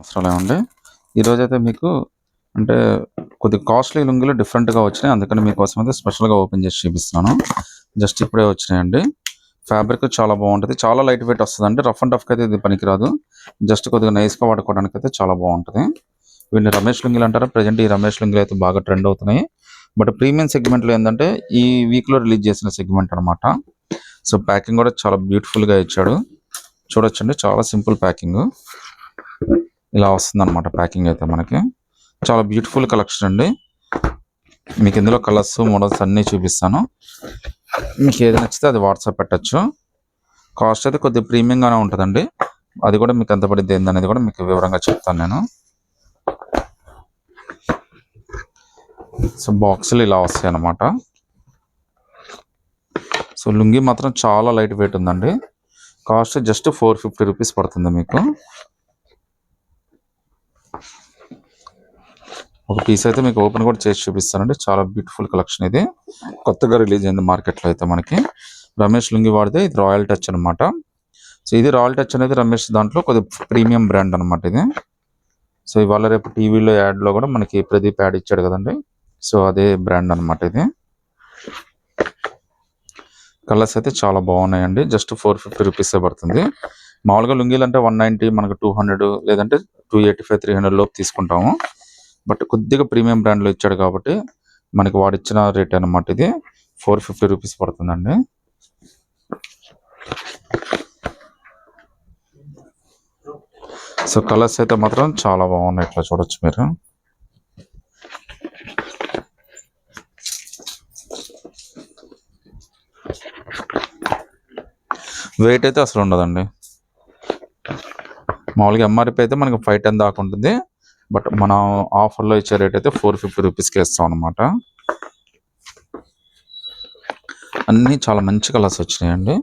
అవసరాలే ఉండి ఈరోజైతే మీకు అంటే కొద్దిగా కాస్ట్లీ లుంగీలు డిఫరెంట్గా వచ్చినాయి. అందుకని మీకోసం అయితే స్పెషల్గా ఓపెన్ చేసి చూపిస్తున్నాను. జస్ట్ ఇప్పుడే వచ్చినాయండి. ఫ్యాబ్రిక్ చాలా బాగుంటుంది, చాలా లైట్ వెయిట్ వస్తుందండి. రఫ్ అండ్ టఫ్కి అయితే ఇది పనికిరాదు. జస్ట్ కొద్దిగా నైస్గా వాడుకోవడానికి అయితే చాలా బాగుంటుంది. వీటిని రమేష్ లుంగీలు అంటారా. ప్రజెంట్ ఈ రమేష్ లుంగీలు అయితే బాగా ట్రెండ్ అవుతున్నాయి. బట్ ప్రీమియం సెగ్మెంట్లో ఏంటంటే ఈ వీక్లో రిలీజ్ చేసిన సెగ్మెంట్ అనమాట. సో ప్యాకింగ్ కూడా చాలా బ్యూటిఫుల్గా ఇచ్చాడు. చూడొచ్చండి, చాలా సింపుల్ ప్యాకింగ్. ఇలా వస్తుంది అనమాట ప్యాకింగ్ అయితే మనకి. చాలా బ్యూటిఫుల్ కలెక్షన్ అండి. మీకు ఇందులో కలర్స్ మోడల్స్ అన్నీ చూపిస్తాను. మీకు ఏది నచ్చితే అది వాట్సాప్ పెట్టచ్చు. కాస్ట్ అయితే కొద్దిగా ప్రీమియంగానే ఉంటుందండి. అది కూడా మీకు ఎంత పడిద్ది ఏందనేది కూడా మీకు వివరంగా చెప్తాను నేను. సో బాక్సులు ఇలా వస్తాయి అన్నమాట. సో లుంగీ మాత్రం చాలా లైట్ వెయిట్ ఉందండి. కాస్ట్ జస్ట్ 450 రూపీస్ పడుతుంది మీకు. ఒక పీస్ అయితే మీకు ఓపెన్ కూడా చేసి చూపిస్తానండి. చాలా బ్యూటిఫుల్ కలెక్షన్ ఇది. కొత్తగా రిలీజ్ అయింది మార్కెట్లో అయితే మనకి. రమేష్ లుంగి వాడితే ఇది రాయల్ టచ్ అనమాట. సో ఇది రాయల్ టచ్ అనేది రమేష్ దాంట్లో కొద్దిగా ప్రీమియం బ్రాండ్ అనమాట ఇది. సో ఇవాళ రేపు టీవీలో యాడ్లో కూడా మనకి ప్రదీప్ యాడ్ ఇచ్చాడు కదండి. సో అదే బ్రాండ్ అనమాట ఇది. కలర్స్ అయితే చాలా బాగున్నాయండి. జస్ట్ 450 రూపీసే పడుతుంది. మామూలుగా లుంగీలు అంటే 190, మనకు 200 లేదంటే 285, 300 లోపు తీసుకుంటాము. బట్ కొద్దిగా ప్రీమియం బ్రాండ్లో ఇచ్చాడు కాబట్టి మనకి వాడిచ్చిన రేట్ అనమాట ఇది. 450 రూపీస్ పడుతుందండి. సో కలర్స్ అయితే మాత్రం చాలా బాగున్నాయి, ఇట్లా చూడొచ్చు మీరు. వెయిట్ అయితే అసలు ఉండదండి. మామూలుగా ఎంఆర్పి అయితే మనకి 510 దాకా ఉంటుంది. బట్ మనం ఆఫర్లో ఇచ్చే రేట్ అయితే 450 రూపీస్కి ఇస్తాం అనమాట. అన్నీ చాలా మంచి కలర్స్ వచ్చినాయండి.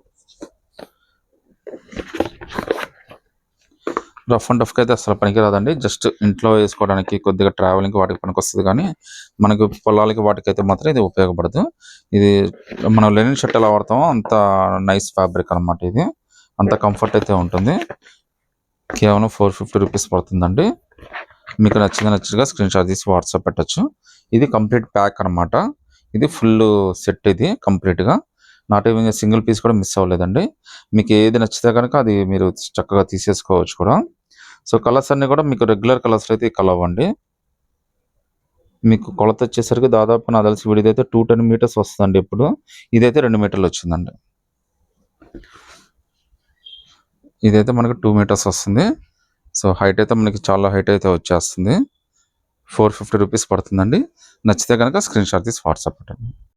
రఫ్ అండ్ టఫ్కి అయితే అసలు పనికిరాదండి. జస్ట్ ఇంట్లో వేసుకోవడానికి, కొద్దిగా ట్రావెలింగ్కి వాటికి పనికి వస్తుంది. కానీ మనకు పొలాలకి వాటికైతే మాత్రం ఇది ఉపయోగపడదు. ఇది మనం లెనిన్ షర్ట్ ఎలా వాడతామో అంత నైస్ ఫ్యాబ్రిక్ అనమాట ఇది. అంత కంఫర్ట్ అయితే ఉంటుంది. కేవలం 450 రూపీస్ పడుతుందండి. మీకు నచ్చినట్టుగా స్క్రీన్ షాట్ తీసి వాట్సాప్ పెట్టచ్చు. ఇది కంప్లీట్ ప్యాక్ అనమాట. ఇది ఫుల్ సెట్, ఇది కంప్లీట్గా. నాట్ ఈవెన్ సింగిల్ పీస్ కూడా మిస్ అవ్వలేదండి. మీకు ఏది నచ్చితే కనుక అది మీరు చక్కగా తీసేసుకోవచ్చు కూడా. సో కలర్స్ అన్నీ కూడా మీకు రెగ్యులర్ కలర్స్ అయితే కలవండి. మీకు కొలత వచ్చేసరికి దాదాపు నాకు తెలిసి విడిదైతే 210 మీటర్స్ వస్తుందండి. ఇప్పుడు ఇదైతే 2 మీటర్లు వచ్చిందండి. ఇదైతే మనకి 2 మీటర్స్ వస్తుంది. సో హైట్ అయితే మనకి చాలా హైట్ అయితే వచ్చేస్తుంది. 450 రూపీస్ పడుతుందండి. నచ్చితే కనుక స్క్రీన్ షాట్ తీసి వాట్సాప్ పెట్టండి.